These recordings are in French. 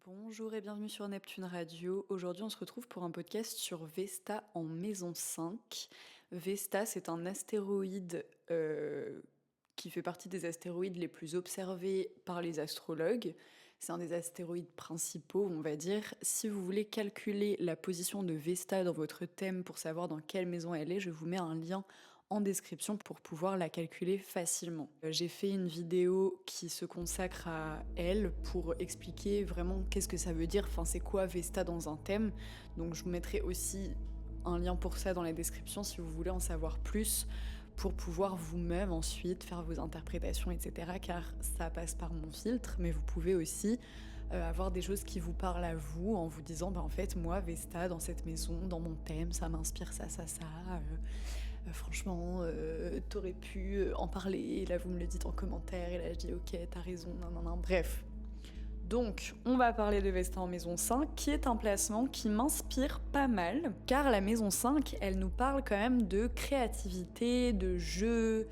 Bonjour et bienvenue sur Neptune Radio. Aujourd'hui, on se retrouve pour un podcast sur Vesta en maison 5. Vesta, c'est un astéroïde qui fait partie des astéroïdes les plus observés par les astrologues. C'est un des astéroïdes principaux, on va dire. Si vous voulez calculer la position de Vesta dans votre thème pour savoir dans quelle maison elle est, je vous mets un lien en description pour pouvoir la calculer facilement. J'ai fait une vidéo qui se consacre à elle pour expliquer vraiment qu'est-ce que ça veut dire, enfin c'est quoi Vesta dans un thème. Donc je vous mettrai aussi un lien pour ça dans la description si vous voulez en savoir plus pour pouvoir vous-même ensuite faire vos interprétations, etc. Car ça passe par mon filtre, mais vous pouvez aussi avoir des choses qui vous parlent à vous en vous disant en fait moi Vesta dans cette maison, dans mon thème, ça m'inspire ça. Franchement, t'aurais pu en parler, et là vous me le dites en commentaire, et là je dis ok, t'as raison, nan. Bref. Donc, on va parler de Vesta en maison 5, qui est un placement qui m'inspire pas mal, car la maison 5, elle nous parle quand même de créativité, de jeu.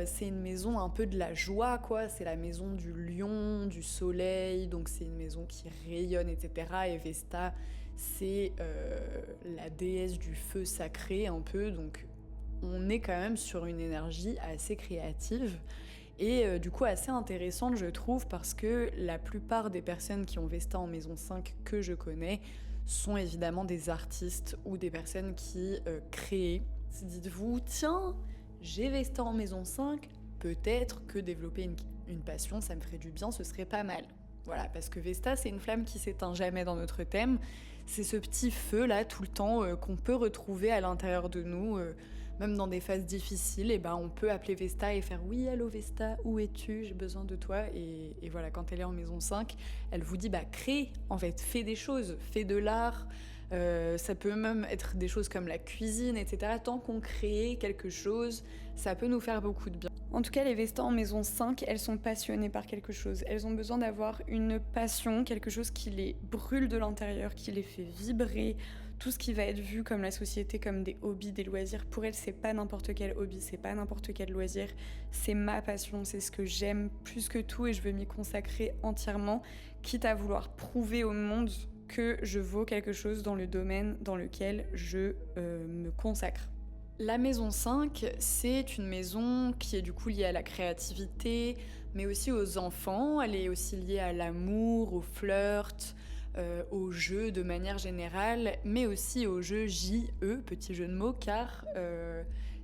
C'est une maison un peu de la joie, quoi. C'est la maison du lion, du soleil, donc c'est une maison qui rayonne, etc. Et Vesta, c'est la déesse du feu sacré, un peu, donc on est quand même sur une énergie assez créative et du coup assez intéressante je trouve parce que la plupart des personnes qui ont Vesta en maison 5 que je connais sont évidemment des artistes ou des personnes qui créent. Dites-vous, tiens, j'ai Vesta en maison 5, peut-être que développer une passion ça me ferait du bien, ce serait pas mal. Voilà, parce que Vesta, c'est une flamme qui s'éteint jamais dans notre thème. C'est ce petit feu là, tout le temps, qu'on peut retrouver à l'intérieur de nous, même dans des phases difficiles. Et ben, on peut appeler Vesta et faire oui, allô Vesta, où es-tu? J'ai besoin de toi. Et voilà, quand elle est en maison 5, elle vous dit crée, en fait, fais des choses, fais de l'art. Ça peut même être des choses comme la cuisine, etc. Tant qu'on crée quelque chose, ça peut nous faire beaucoup de bien. En tout cas, les Vesta en maison 5, elles sont passionnées par quelque chose. Elles ont besoin d'avoir une passion, quelque chose qui les brûle de l'intérieur, qui les fait vibrer. Tout ce qui va être vu comme la société, comme des hobbies, des loisirs, pour elles, c'est pas n'importe quel hobby, c'est pas n'importe quel loisir. C'est ma passion, c'est ce que j'aime plus que tout et je veux m'y consacrer entièrement, quitte à vouloir prouver au monde que je vaux quelque chose dans le domaine dans lequel je me consacre. La maison 5, c'est une maison qui est du coup liée à la créativité, mais aussi aux enfants. Elle est aussi liée à l'amour, au flirt, au jeu de manière générale, mais aussi au jeu JE, petit jeu de mots, car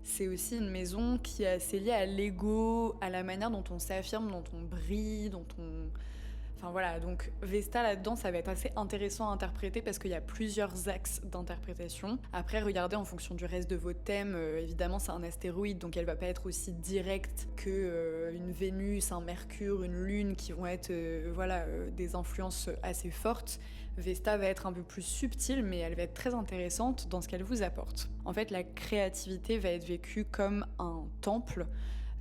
c'est aussi une maison qui est assez liée à l'ego, à la manière dont on s'affirme, dont on brille, dont on... Enfin voilà, donc Vesta là-dedans, ça va être assez intéressant à interpréter parce qu'il y a plusieurs axes d'interprétation. Après, regardez en fonction du reste de vos thèmes, évidemment c'est un astéroïde, donc elle va pas être aussi directe que une Vénus, un Mercure, une Lune qui vont être des influences assez fortes. Vesta va être un peu plus subtile, mais elle va être très intéressante dans ce qu'elle vous apporte. En fait, la créativité va être vécue comme un temple.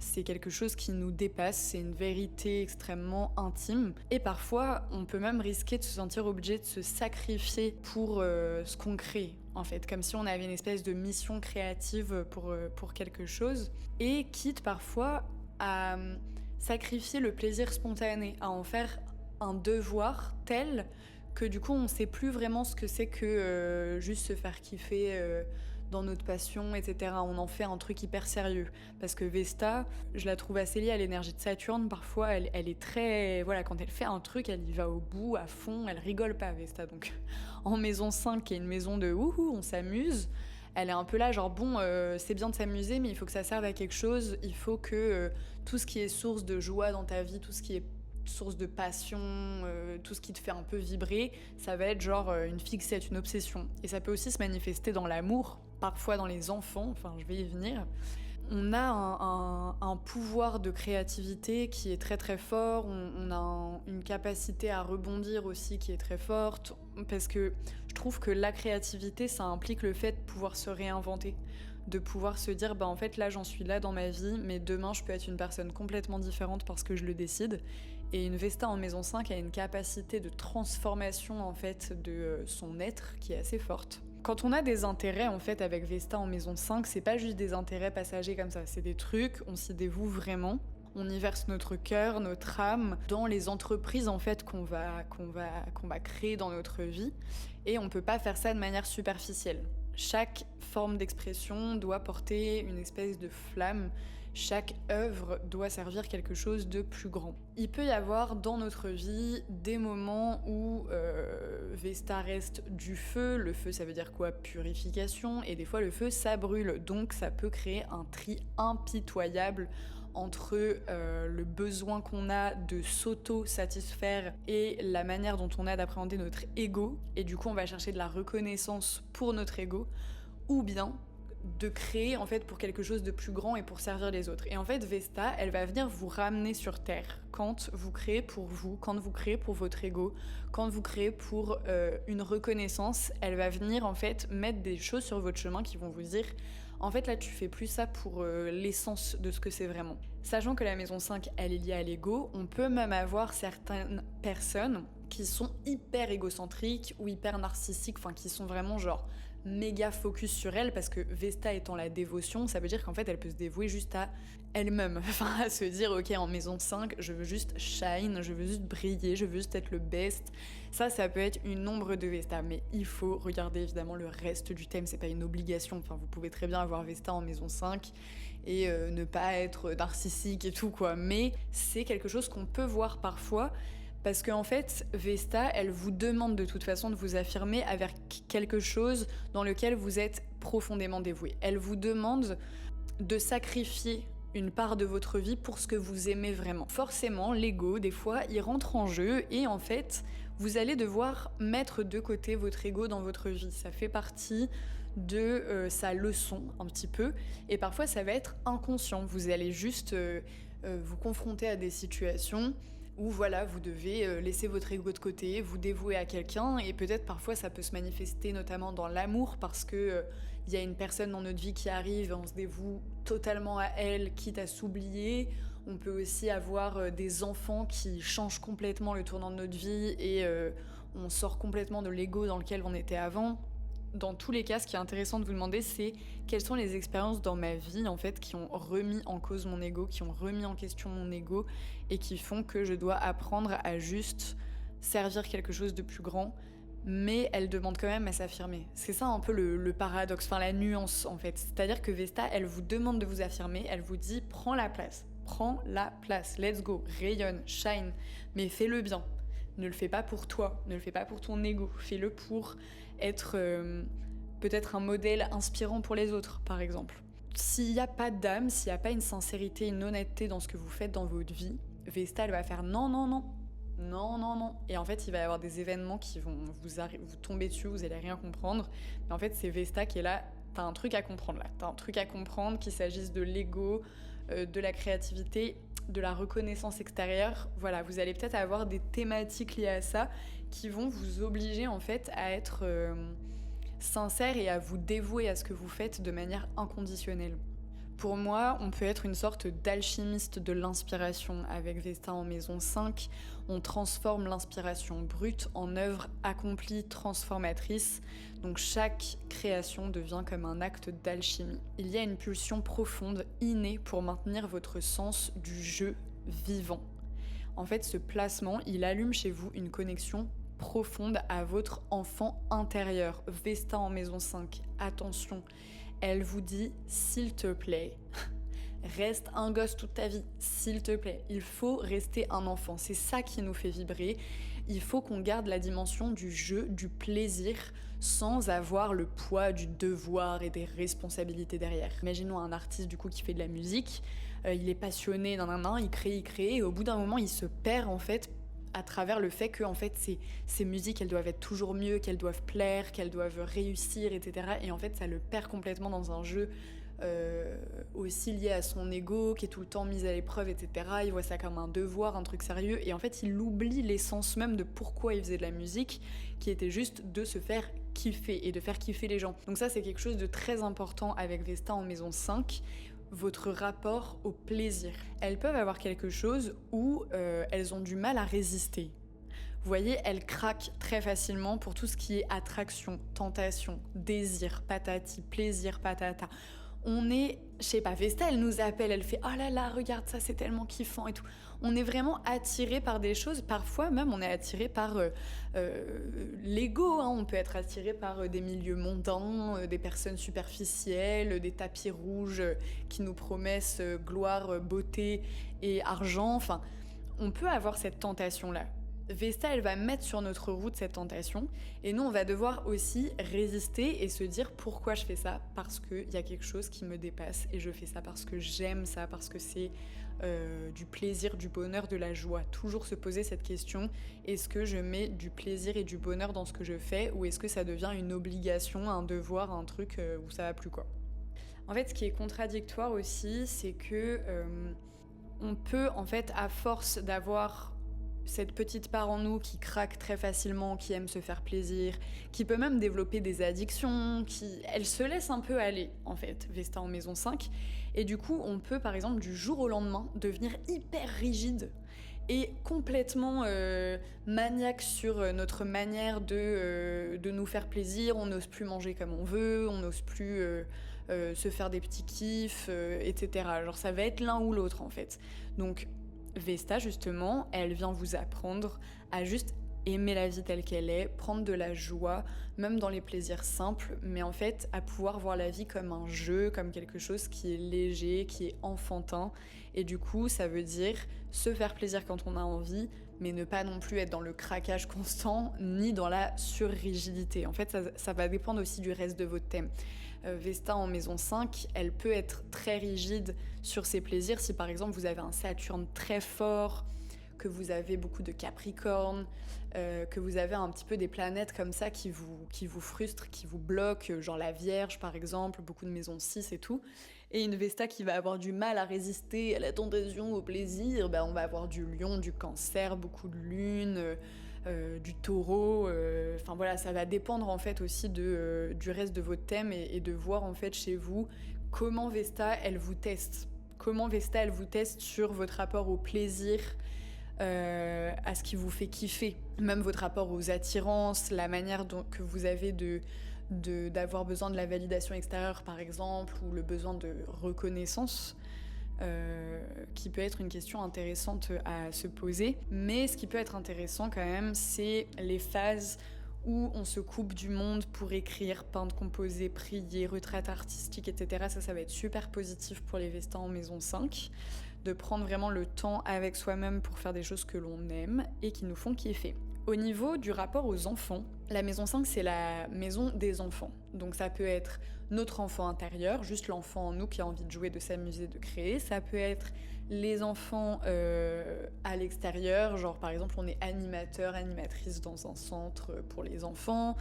C'est quelque chose qui nous dépasse, c'est une vérité extrêmement intime. Et parfois, on peut même risquer de se sentir obligé de se sacrifier pour ce qu'on crée, en fait. Comme si on avait une espèce de mission créative pour quelque chose. Et quitte parfois à sacrifier le plaisir spontané, à en faire un devoir tel que du coup on sait plus vraiment ce que c'est que juste se faire kiffer dans notre passion, etc. On en fait un truc hyper sérieux. Parce que Vesta, je la trouve assez liée à l'énergie de Saturne. Parfois, elle est très... Voilà, quand elle fait un truc, elle y va au bout, à fond. Elle rigole pas, Vesta. Donc, en maison 5, qui est une maison de wouhou, on s'amuse. Elle est un peu là, genre bon, c'est bien de s'amuser, mais il faut que ça serve à quelque chose. Il faut que tout ce qui est source de joie dans ta vie, tout ce qui est source de passion, tout ce qui te fait un peu vibrer, ça va être genre une fixette, une obsession. Et ça peut aussi se manifester dans l'amour, parfois dans les enfants, enfin je vais y venir. On a un pouvoir de créativité qui est très très fort, on a une capacité à rebondir aussi qui est très forte, parce que je trouve que la créativité, ça implique le fait de pouvoir se réinventer, de pouvoir se dire en fait là j'en suis là dans ma vie, mais demain je peux être une personne complètement différente parce que je le décide. Et une Vesta en maison 5 a une capacité de transformation en fait de son être qui est assez forte. Quand on a des intérêts en fait avec Vesta en maison 5, c'est pas juste des intérêts passagers comme ça, c'est des trucs, on s'y dévoue vraiment. on y verse notre cœur, notre âme dans les entreprises en fait qu'on va créer dans notre vie, et on peut pas faire ça de manière superficielle. Chaque forme d'expression doit porter une espèce de flamme, chaque œuvre doit servir quelque chose de plus grand. Il peut y avoir dans notre vie des moments où Vesta reste du feu. Le feu, ça veut dire quoi? Purification. Et des fois, le feu, ça brûle. Donc, ça peut créer un tri impitoyable entre le besoin qu'on a de s'auto-satisfaire et la manière dont on a d'appréhender notre ego. Et du coup, on va chercher de la reconnaissance pour notre ego. Ou bien de créer en fait pour quelque chose de plus grand et pour servir les autres. Et en fait, Vesta, elle va venir vous ramener sur Terre quand vous créez pour vous, quand vous créez pour votre ego, quand vous créez pour une reconnaissance. Elle va venir en fait mettre des choses sur votre chemin qui vont vous dire en fait là tu fais plus ça pour l'essence de ce que c'est vraiment. Sachant que la maison 5 elle est liée à l'ego, on peut même avoir certaines personnes qui sont hyper égocentriques ou hyper narcissiques, enfin qui sont vraiment genre méga focus sur elle, parce que Vesta étant la dévotion, ça veut dire qu'en fait elle peut se dévouer juste à elle-même, enfin à se dire ok en maison 5 je veux juste shine, je veux juste briller, je veux juste être le best. Ça peut être une ombre de Vesta, mais il faut regarder évidemment le reste du thème, c'est pas une obligation, enfin vous pouvez très bien avoir Vesta en maison 5 et ne pas être narcissique et tout quoi, mais c'est quelque chose qu'on peut voir parfois. Parce qu'en fait, Vesta, elle vous demande de toute façon de vous affirmer avec quelque chose dans lequel vous êtes profondément dévoué. Elle vous demande de sacrifier une part de votre vie pour ce que vous aimez vraiment. Forcément, l'ego, des fois, il rentre en jeu et en fait, vous allez devoir mettre de côté votre ego dans votre vie. Ça fait partie de sa leçon, un petit peu. Et parfois, ça va être inconscient. Vous allez juste vous confronter à des situations où voilà, vous devez laisser votre ego de côté, vous dévouer à quelqu'un, et peut-être parfois ça peut se manifester notamment dans l'amour, parce que y a une personne dans notre vie qui arrive et on se dévoue totalement à elle, quitte à s'oublier. On peut aussi avoir des enfants qui changent complètement le tournant de notre vie et on sort complètement de l'ego dans lequel on était avant. Dans tous les cas, ce qui est intéressant de vous demander, c'est quelles sont les expériences dans ma vie en fait qui ont remis en cause mon ego, qui ont remis en question mon ego et qui font que je dois apprendre à juste servir quelque chose de plus grand, mais elle demande quand même à s'affirmer. C'est ça un peu le paradoxe, enfin la nuance en fait. C'est-à-dire que Vesta, elle vous demande de vous affirmer, elle vous dit prends la place, let's go, rayonne, shine, mais fais-le bien. Ne le fais pas pour toi, ne le fais pas pour ton ego, fais-le pour être peut-être un modèle inspirant pour les autres, par exemple. S'il n'y a pas d'âme, s'il n'y a pas une sincérité, une honnêteté dans ce que vous faites dans votre vie, Vesta, elle va faire non, non, non, non, non, non. Et en fait, il va y avoir des événements qui vont vous tomber dessus, vous allez rien comprendre. Mais en fait, c'est Vesta qui est là, t'as un truc à comprendre là. T'as un truc à comprendre, qu'il s'agisse de l'ego, de la créativité, de la reconnaissance extérieure. Voilà, vous allez peut-être avoir des thématiques liées à ça qui vont vous obliger en fait à être sincère et à vous dévouer à ce que vous faites de manière inconditionnelle. Pour moi, on peut être une sorte d'alchimiste de l'inspiration. Avec Vesta en maison 5, on transforme l'inspiration brute en œuvre accomplie transformatrice. Donc chaque création devient comme un acte d'alchimie. Il y a une pulsion profonde, innée, pour maintenir votre sens du jeu vivant. En fait, ce placement, il allume chez vous une connexion profonde à votre enfant intérieur. Vesta en maison 5, attention, elle vous dit s'il te plaît, reste un gosse toute ta vie, s'il te plaît. Il faut rester un enfant, c'est ça qui nous fait vibrer. Il faut qu'on garde la dimension du jeu, du plaisir, sans avoir le poids du devoir et des responsabilités derrière. Imaginons un artiste du coup qui fait de la musique, il est passionné, il crée, et au bout d'un moment il se perd en fait à travers le fait que en fait, ces musiques, elles doivent être toujours mieux, qu'elles doivent plaire, qu'elles doivent réussir, etc. Et en fait, ça le perd complètement dans un jeu aussi lié à son ego, qui est tout le temps mis à l'épreuve, etc. Il voit ça comme un devoir, un truc sérieux. Et en fait, il oublie l'essence même de pourquoi il faisait de la musique, qui était juste de se faire kiffer et de faire kiffer les gens. Donc ça, c'est quelque chose de très important avec Vesta en maison 5. Votre rapport au plaisir. Elles peuvent avoir quelque chose où elles ont du mal à résister. Vous voyez, elles craquent très facilement pour tout ce qui est attraction, tentation, désir, patati, plaisir, patata. on est, je sais pas, Vesta, elle nous appelle, elle fait « Oh là là, regarde ça, c'est tellement kiffant et tout ». On est vraiment attiré par des choses, parfois même on est attiré par l'ego, hein. On peut être attiré par des milieux mondains, des personnes superficielles, des tapis rouges qui nous promettent gloire, beauté et argent, enfin, on peut avoir cette tentation-là. Vesta, elle va mettre sur notre route cette tentation et nous, on va devoir aussi résister et se dire pourquoi je fais ça, parce qu'il y a quelque chose qui me dépasse et je fais ça parce que j'aime ça, parce que c'est du plaisir, du bonheur, de la joie. Toujours se poser cette question, est-ce que je mets du plaisir et du bonheur dans ce que je fais ou est-ce que ça devient une obligation, un devoir, un truc où ça va plus quoi. En fait, ce qui est contradictoire aussi, c'est que on peut, en fait, à force d'avoir cette petite part en nous qui craque très facilement, qui aime se faire plaisir, qui peut même développer des addictions, elle se laisse un peu aller, en fait, Vesta en maison 5. Et du coup, on peut, par exemple, du jour au lendemain, devenir hyper rigide et complètement maniaque sur notre manière de nous faire plaisir. On n'ose plus manger comme on veut, on n'ose plus se faire des petits kiffs, etc. Genre, ça va être l'un ou l'autre, en fait. Donc, Vesta, justement, elle vient vous apprendre à juste aimer la vie telle qu'elle est, prendre de la joie, même dans les plaisirs simples, mais en fait, à pouvoir voir la vie comme un jeu, comme quelque chose qui est léger, qui est enfantin. Et du coup, ça veut dire se faire plaisir quand on a envie, mais ne pas non plus être dans le craquage constant, ni dans la surrigidité. En fait, ça va dépendre aussi du reste de votre thème. Vesta en maison 5, elle peut être très rigide sur ses plaisirs si par exemple vous avez un Saturne très fort, que vous avez beaucoup de Capricorne, que vous avez un petit peu des planètes comme ça qui vous frustrent, qui vous bloquent, genre la Vierge par exemple, beaucoup de maison 6 et tout. Et une Vesta qui va avoir du mal à résister à la tentation, au plaisir, on va avoir du Lion, du Cancer, beaucoup de Lune, du Taureau. Enfin voilà, ça va dépendre en fait aussi du reste de votre thème et de voir en fait chez vous comment Vesta elle vous teste. Comment Vesta elle vous teste sur votre rapport au plaisir, à ce qui vous fait kiffer, même votre rapport aux attirances, la manière que vous avez d'avoir besoin de la validation extérieure par exemple, ou le besoin de reconnaissance, qui peut être une question intéressante à se poser. Mais ce qui peut être intéressant quand même, c'est les phases où on se coupe du monde pour écrire, peindre, composer, prier, retraite artistique, etc. Ça va être super positif pour les Vesta en maison 5, de prendre vraiment le temps avec soi-même pour faire des choses que l'on aime et qui nous font kiffer. Au niveau du rapport aux enfants, la maison 5, c'est la maison des enfants. Donc ça peut être notre enfant intérieur, juste l'enfant en nous qui a envie de jouer, de s'amuser, de créer. Ça peut être les enfants à l'extérieur, genre par exemple on est animateur, animatrice dans un centre pour les enfants,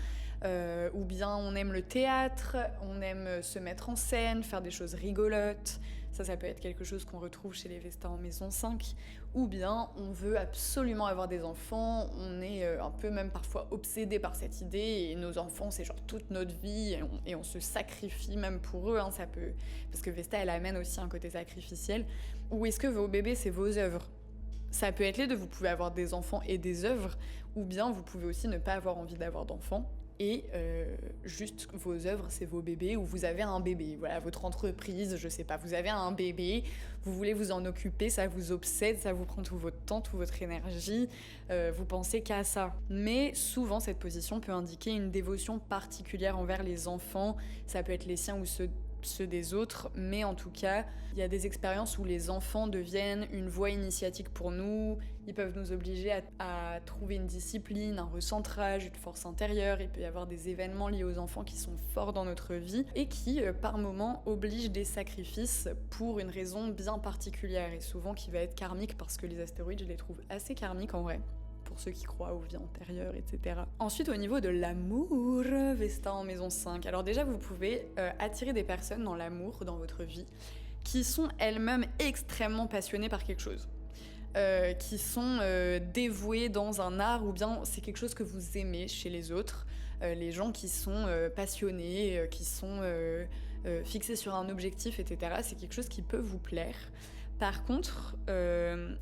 ou bien on aime le théâtre, on aime se mettre en scène, faire des choses rigolotes. Ça peut être quelque chose qu'on retrouve chez les Vesta en maison 5. Ou bien on veut absolument avoir des enfants, on est un peu même parfois obsédé par cette idée, et nos enfants c'est genre toute notre vie, et on se sacrifie même pour eux, hein, ça peut... Parce que Vesta elle amène aussi un côté sacrificiel. Ou est-ce que vos bébés c'est vos œuvres ? Ça peut être les deux, vous pouvez avoir des enfants et des œuvres, ou bien vous pouvez aussi ne pas avoir envie d'avoir d'enfants, et juste vos œuvres, c'est vos bébés, ou vous avez un bébé, voilà, votre entreprise, je sais pas, vous avez un bébé, vous voulez vous en occuper, ça vous obsède, ça vous prend tout votre temps, toute votre énergie, vous pensez qu'à ça. Mais souvent, cette position peut indiquer une dévotion particulière envers les enfants, ça peut être les siens ou ceux des autres, mais en tout cas, il y a des expériences où les enfants deviennent une voie initiatique pour nous, ils peuvent nous obliger à trouver une discipline, un recentrage, une force intérieure, il peut y avoir des événements liés aux enfants qui sont forts dans notre vie et qui, par moments, obligent des sacrifices pour une raison bien particulière et souvent qui va être karmique parce que les astéroïdes, je les trouve assez karmiques en vrai. Pour ceux qui croient aux vies antérieures, etc. Ensuite, au niveau de l'amour, Vesta en maison 5. Alors déjà, vous pouvez attirer des personnes dans l'amour, dans votre vie, qui sont elles-mêmes extrêmement passionnées par quelque chose. Qui sont dévouées dans un art, ou bien c'est quelque chose que vous aimez chez les autres. Les gens qui sont passionnés, qui sont fixés sur un objectif, etc. C'est quelque chose qui peut vous plaire. Par contre,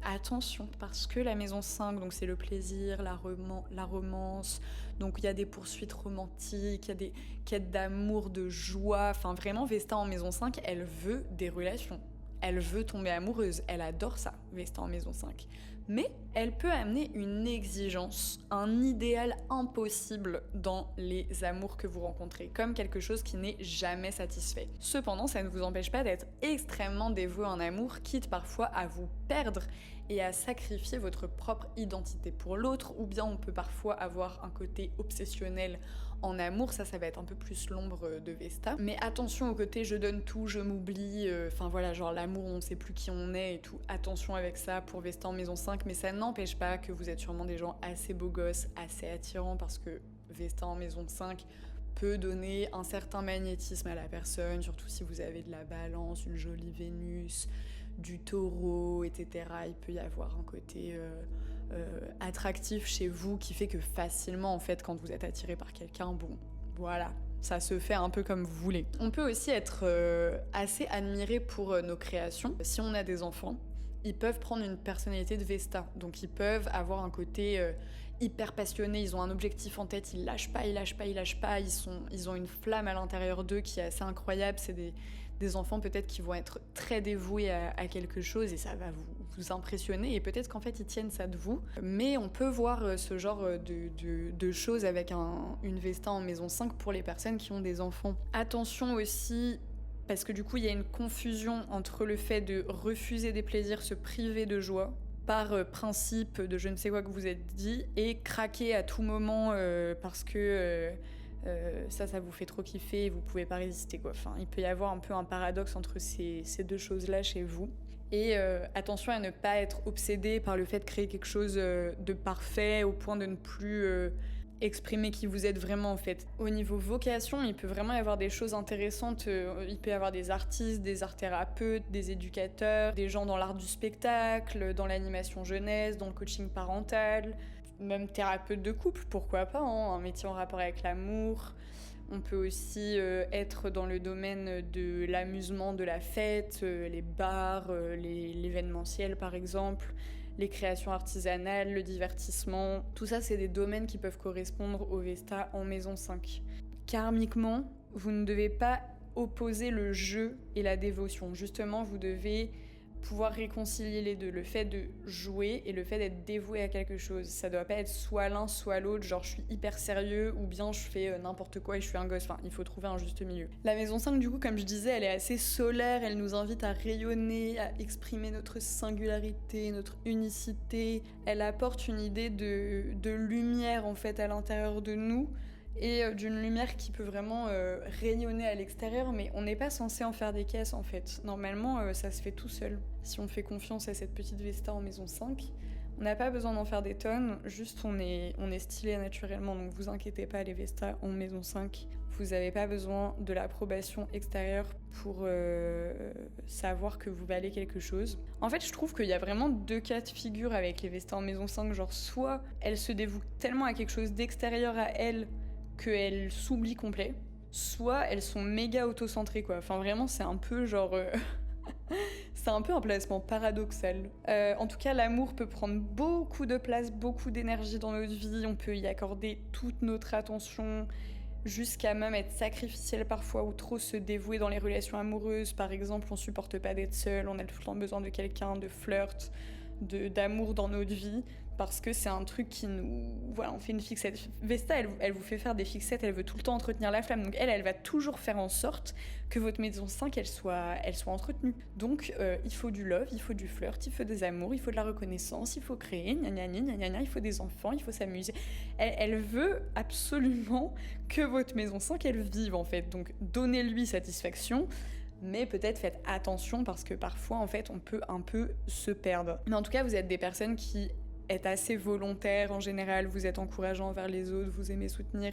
attention, parce que la maison 5, donc c'est le plaisir, la romance, donc il y a des poursuites romantiques, il y a des quêtes d'amour, de joie, enfin vraiment Vesta en maison 5, elle veut des relations. Elle veut tomber amoureuse, elle adore ça, Vesta en maison 5. Mais elle peut amener une exigence, un idéal impossible dans les amours que vous rencontrez, comme quelque chose qui n'est jamais satisfait. Cependant, ça ne vous empêche pas d'être extrêmement dévoué en amour, quitte parfois à vous perdre et à sacrifier votre propre identité pour l'autre, ou bien on peut parfois avoir un côté obsessionnel en amour, ça va être un peu plus l'ombre de Vesta. Mais attention au côté je donne tout, je m'oublie, enfin voilà, genre l'amour, on sait plus qui on est et tout. Attention avec ça pour Vesta en maison 5, mais ça n'empêche pas que vous êtes sûrement des gens assez beaux gosses, assez attirants, parce que Vesta en maison 5 peut donner un certain magnétisme à la personne, surtout si vous avez de la balance, une jolie Vénus, du taureau, etc. Il peut y avoir un côté attractif chez vous qui fait que facilement, en fait, quand vous êtes attiré par quelqu'un, bon, voilà, ça se fait un peu comme vous voulez. On peut aussi être assez admiré pour nos créations. Si on a des enfants, ils peuvent prendre une personnalité de Vesta, donc ils peuvent avoir un côté hyper passionné, ils ont un objectif en tête, ils lâchent pas, ils ont une flamme à l'intérieur d'eux qui est assez incroyable, c'est des enfants peut-être qui vont être très dévoués à quelque chose et ça va vous impressionner et peut-être qu'en fait ils tiennent ça de vous. Mais on peut voir ce genre de choses avec une Vesta en maison 5 pour les personnes qui ont des enfants. Attention aussi, parce que du coup il y a une confusion entre le fait de refuser des plaisirs, se priver de joie, par principe de je ne sais quoi que vous êtes dit, et craquer à tout moment parce que ça vous fait trop kiffer et vous pouvez pas résister quoi. Enfin, il peut y avoir un peu un paradoxe entre ces deux choses-là chez vous. Et attention à ne pas être obsédé par le fait de créer quelque chose de parfait au point de ne plus exprimer qui vous êtes vraiment en fait. Au niveau vocation, il peut vraiment y avoir des choses intéressantes. Il peut y avoir des artistes, des art-thérapeutes, des éducateurs, des gens dans l'art du spectacle, dans l'animation jeunesse, dans le coaching parental, même thérapeute de couple, pourquoi pas, hein, un métier en rapport avec l'amour. On peut aussi être dans le domaine de l'amusement, de la fête, les bars, l'événementiel par exemple, les créations artisanales, le divertissement. Tout ça, c'est des domaines qui peuvent correspondre au Vesta en maison 5. Karmiquement, vous ne devez pas opposer le jeu et la dévotion. Justement, vous devez pouvoir réconcilier les deux, le fait de jouer et le fait d'être dévoué à quelque chose. Ça doit pas être soit l'un soit l'autre, genre je suis hyper sérieux ou bien je fais n'importe quoi et je suis un gosse. Enfin, il faut trouver un juste milieu. La maison 5 du coup, comme je disais, elle est assez solaire, elle nous invite à rayonner, à exprimer notre singularité, notre unicité. Elle apporte une idée de lumière en fait à l'intérieur de nous. Et d'une lumière qui peut vraiment rayonner à l'extérieur, mais on n'est pas censé en faire des caisses en fait. Normalement, ça se fait tout seul. Si on fait confiance à cette petite Vesta en maison 5, on n'a pas besoin d'en faire des tonnes, juste on est stylé naturellement, donc vous inquiétez pas les Vestas en maison 5. Vous n'avez pas besoin de l'approbation extérieure pour savoir que vous valez quelque chose. En fait, je trouve qu'il y a vraiment deux cas de figure avec les Vestas en maison 5, genre soit elles se dévouent tellement à quelque chose d'extérieur à elles, qu'elles s'oublient complet, soit elles sont méga auto-centrées quoi. Enfin vraiment c'est un peu genre... c'est un peu un placement paradoxal. En tout cas l'amour peut prendre beaucoup de place, beaucoup d'énergie dans notre vie, on peut y accorder toute notre attention, jusqu'à même être sacrificiel parfois ou trop se dévouer dans les relations amoureuses. Par exemple, on supporte pas d'être seul, on a tout le temps besoin de quelqu'un, de flirt, d'amour dans notre vie, parce que c'est un truc qui nous... Voilà, on fait une fixette. Vesta, elle vous fait faire des fixettes, elle veut tout le temps entretenir la flamme, donc elle va toujours faire en sorte que votre maison 5, elle soit entretenue. Donc, il faut du love, il faut du flirt, il faut des amours, il faut de la reconnaissance, il faut créer, gna gna gna gna gna, il faut des enfants, il faut s'amuser. Elle veut absolument que votre maison 5, elle vive, en fait. Donc, donnez-lui satisfaction, mais peut-être faites attention parce que parfois, en fait, on peut un peu se perdre. Mais en tout cas, vous êtes des personnes qui êtes assez volontaires en général, vous êtes encourageants envers les autres, vous aimez soutenir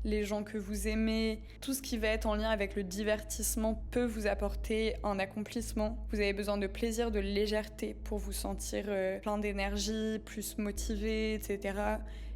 les gens que vous aimez. Tout ce qui va être en lien avec le divertissement peut vous apporter un accomplissement. Vous avez besoin de plaisir, de légèreté pour vous sentir plein d'énergie, plus motivé, etc.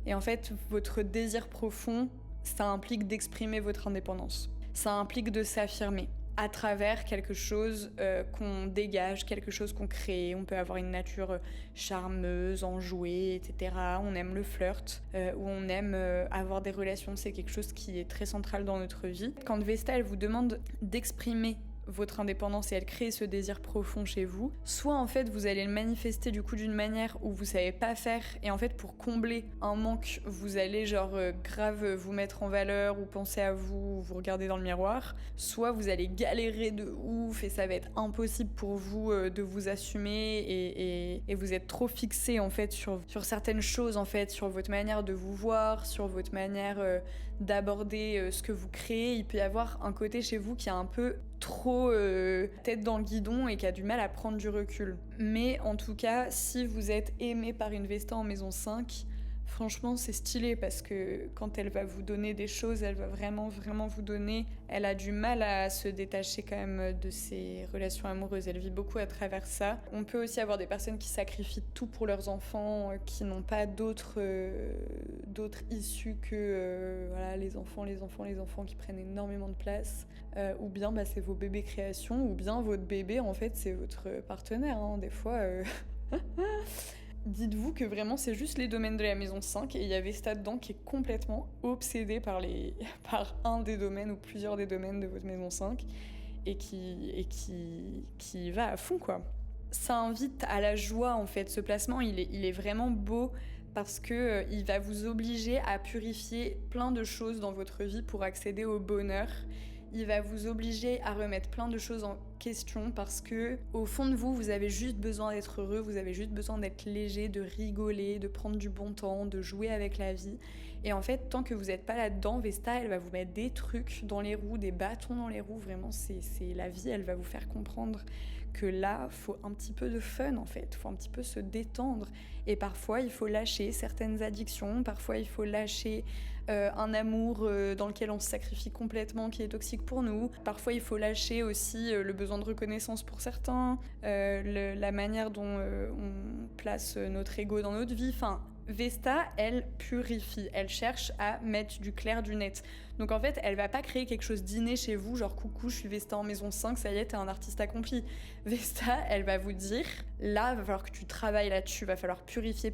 Et en fait, votre désir profond, ça implique d'exprimer votre indépendance. Ça implique de s'affirmer. à travers quelque chose qu'on dégage, quelque chose qu'on crée. On peut avoir une nature charmeuse, enjouée, etc. On aime le flirt, ou on aime avoir des relations. C'est quelque chose qui est très central dans notre vie. Quand Vesta, elle vous demande d'exprimer votre indépendance et elle crée ce désir profond chez vous, soit en fait vous allez le manifester du coup d'une manière où vous savez pas faire et en fait pour combler un manque vous allez grave vous mettre en valeur ou penser à vous, vous regarder dans le miroir, soit vous allez galérer de ouf et ça va être impossible pour vous de vous assumer et vous êtes trop fixé en fait sur certaines choses en fait, sur votre manière de vous voir, sur votre manière d'aborder ce que vous créez. Il peut y avoir un côté chez vous qui est un peu trop tête dans le guidon et qui a du mal à prendre du recul. Mais en tout cas, si vous êtes aimé par une Vesta en maison 5, franchement c'est stylé parce que quand elle va vous donner des choses, elle va vraiment vous donner. Elle a du mal à se détacher quand même de ses relations amoureuses, elle vit beaucoup à travers ça. On peut aussi avoir des personnes qui sacrifient tout pour leurs enfants, qui n'ont pas d'autres issues que voilà, les enfants qui prennent énormément de place. Ou bien c'est vos bébés créations, ou bien votre bébé en fait c'est votre partenaire, hein. Des fois dites-vous que vraiment c'est juste les domaines de la maison 5 et il y a Vesta dedans qui est complètement obsédé par un des domaines ou plusieurs des domaines de votre maison 5 et qui va à fond quoi. Ça invite à la joie en fait, ce placement il est vraiment beau parce que il va vous obliger à purifier plein de choses dans votre vie pour accéder au bonheur. Il va vous obliger à remettre plein de choses en question parce que au fond de vous, vous avez juste besoin d'être heureux, vous avez juste besoin d'être léger, de rigoler, de prendre du bon temps, de jouer avec la vie. Et en fait, tant que vous n'êtes pas là-dedans, Vesta, elle va vous mettre des trucs dans les roues, des bâtons dans les roues. Vraiment, c'est la vie, elle va vous faire comprendre que là, faut un petit peu de fun en fait, faut un petit peu se détendre. Et parfois, il faut lâcher certaines addictions, parfois il faut lâcher un amour dans lequel on se sacrifie complètement, qui est toxique pour nous. Parfois, il faut lâcher aussi le besoin de reconnaissance pour certains, la manière dont on place notre ego dans notre vie. Enfin, Vesta, elle purifie, elle cherche à mettre du clair, du net. Donc en fait, elle va pas créer quelque chose d'inné chez vous, genre coucou, je suis Vesta en maison 5, ça y est, t'es un artiste accompli. Vesta, elle va vous dire, là, va falloir que tu travailles là-dessus, va falloir purifier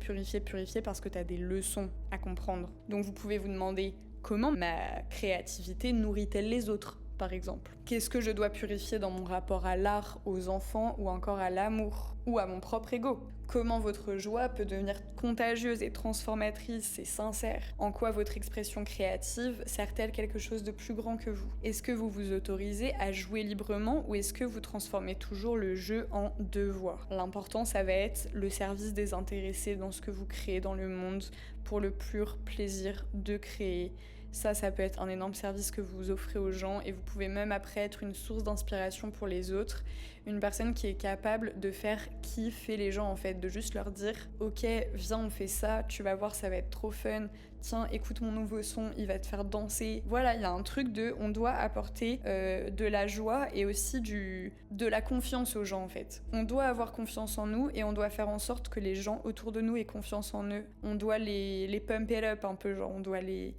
parce que t'as des leçons à comprendre. Donc vous pouvez vous demander, comment ma créativité nourrit-elle les autres ? Par exemple. Qu'est-ce que je dois purifier dans mon rapport à l'art, aux enfants ou encore à l'amour ou à mon propre ego ? Comment votre joie peut devenir contagieuse et transformatrice et sincère ? En quoi votre expression créative sert-elle quelque chose de plus grand que vous ? Est-ce que vous vous autorisez à jouer librement ou est-ce que vous transformez toujours le jeu en devoir ? L'important, ça va être le service désintéressé dans ce que vous créez dans le monde pour le pur plaisir de créer. Ça peut être un énorme service que vous offrez aux gens et vous pouvez même après être une source d'inspiration pour les autres. Une personne qui est capable de faire kiffer les gens en fait, de juste leur dire « Ok, viens on fait ça, tu vas voir ça va être trop fun, tiens écoute mon nouveau son, il va te faire danser ». Voilà, il y a un truc on doit apporter de la joie et aussi de la confiance aux gens en fait. On doit avoir confiance en nous et on doit faire en sorte que les gens autour de nous aient confiance en eux. On doit les pump it up un peu, genre on doit les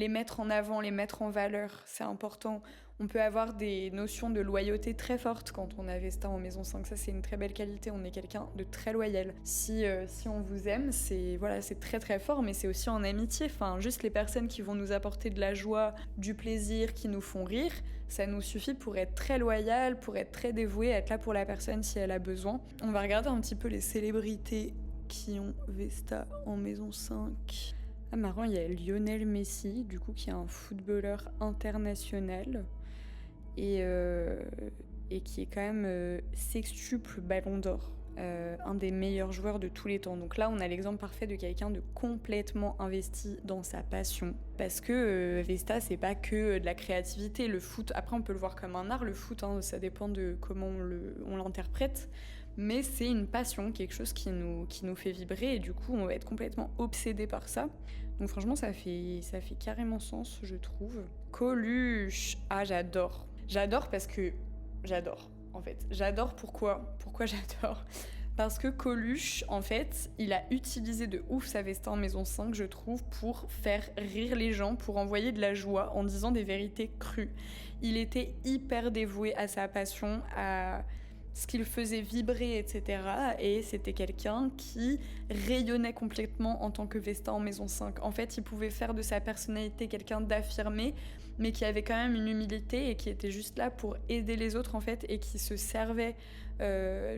mettre en avant, les mettre en valeur, c'est important. On peut avoir des notions de loyauté très fortes quand on a Vesta en maison 5, ça c'est une très belle qualité, on est quelqu'un de très loyal. Si on vous aime, c'est très très fort, mais c'est aussi en amitié, enfin juste les personnes qui vont nous apporter de la joie, du plaisir, qui nous font rire, ça nous suffit pour être très loyal, pour être très dévoué, être là pour la personne si elle a besoin. On va regarder un petit peu les célébrités qui ont Vesta en maison 5. Ah marrant, il y a Lionel Messi, du coup, qui est un footballeur international et qui est quand même sextuple ballon d'or, un des meilleurs joueurs de tous les temps. Donc là, on a l'exemple parfait de quelqu'un de complètement investi dans sa passion. Parce que Vesta, c'est pas que de la créativité. Le foot, après, on peut le voir comme un art, le foot, hein, ça dépend de comment on l'interprète. Mais c'est une passion, quelque chose qui nous fait vibrer et du coup on va être complètement obsédé par ça. Donc franchement ça fait carrément sens je trouve. Coluche, ah j'adore parce que j'adore en fait. J'adore pourquoi j'adore ? Parce que Coluche, en fait, il a utilisé de ouf sa Vesta en maison 5, je trouve, pour faire rire les gens, pour envoyer de la joie en disant des vérités crues. Il était hyper dévoué à sa passion, à ce qu'il faisait vibrer, etc. Et c'était quelqu'un qui rayonnait complètement en tant que Vesta en maison 5. En fait, il pouvait faire de sa personnalité quelqu'un d'affirmé, mais qui avait quand même une humilité et qui était juste là pour aider les autres, en fait, et qui se servait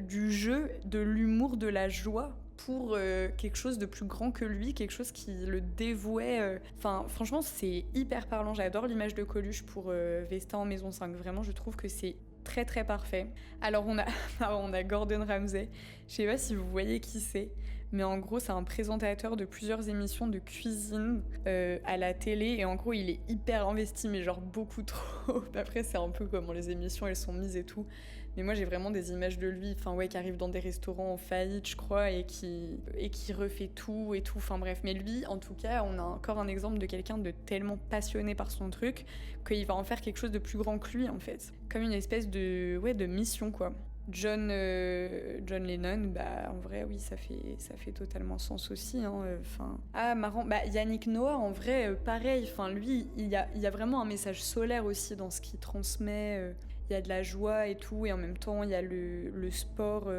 du jeu, de l'humour, de la joie pour quelque chose de plus grand que lui, quelque chose qui le dévouait. Enfin, franchement, c'est hyper parlant. J'adore l'image de Coluche pour Vesta en maison 5. Vraiment, je trouve que c'est très très parfait. Alors on a Gordon Ramsay. Je sais pas si vous voyez qui c'est, mais en gros c'est un présentateur de plusieurs émissions de cuisine à la télé et en gros il est hyper investi mais genre beaucoup trop. Après c'est un peu comment les émissions elles sont mises et tout. Mais moi j'ai vraiment des images de lui, enfin ouais, qui arrive dans des restaurants en faillite je crois et qui refait tout et tout, enfin bref. Mais lui en tout cas on a encore un exemple de quelqu'un de tellement passionné par son truc qu'il va en faire quelque chose de plus grand que lui en fait. Comme une espèce de mission quoi. John Lennon, bah en vrai oui ça fait totalement sens aussi. Ah marrant, bah Yannick Noah en vrai pareil, enfin lui il y a vraiment un message solaire aussi dans ce qu'il transmet. Il y a de la joie et tout, et en même temps il y a le sport.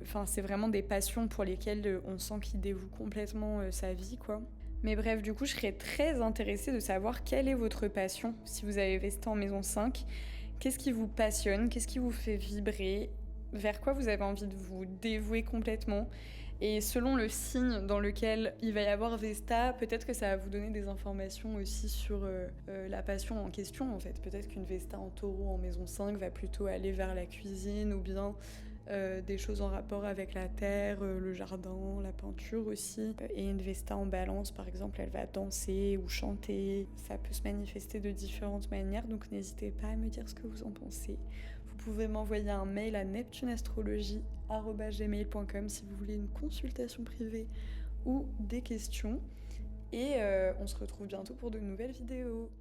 Enfin c'est vraiment des passions pour lesquelles on sent qu'il dévoue complètement sa vie quoi. Mais bref, du coup, je serais très intéressée de savoir quelle est votre passion si vous avez Vesta en maison 5. Qu'est-ce qui vous passionne? Qu'est-ce qui vous fait vibrer? Vers quoi vous avez envie de vous dévouer complètement? Et selon le signe dans lequel il va y avoir Vesta, peut-être que ça va vous donner des informations aussi sur la passion en question en fait. Peut-être qu'une Vesta en taureau en maison 5 va plutôt aller vers la cuisine ou bien des choses en rapport avec la terre, le jardin, la peinture aussi. Et une Vesta en balance, par exemple, elle va danser ou chanter. Ça peut se manifester de différentes manières, donc n'hésitez pas à me dire ce que vous en pensez. Vous pouvez m'envoyer un mail à neptuneastrologie@gmail.com si vous voulez une consultation privée ou des questions. Et on se retrouve bientôt pour de nouvelles vidéos.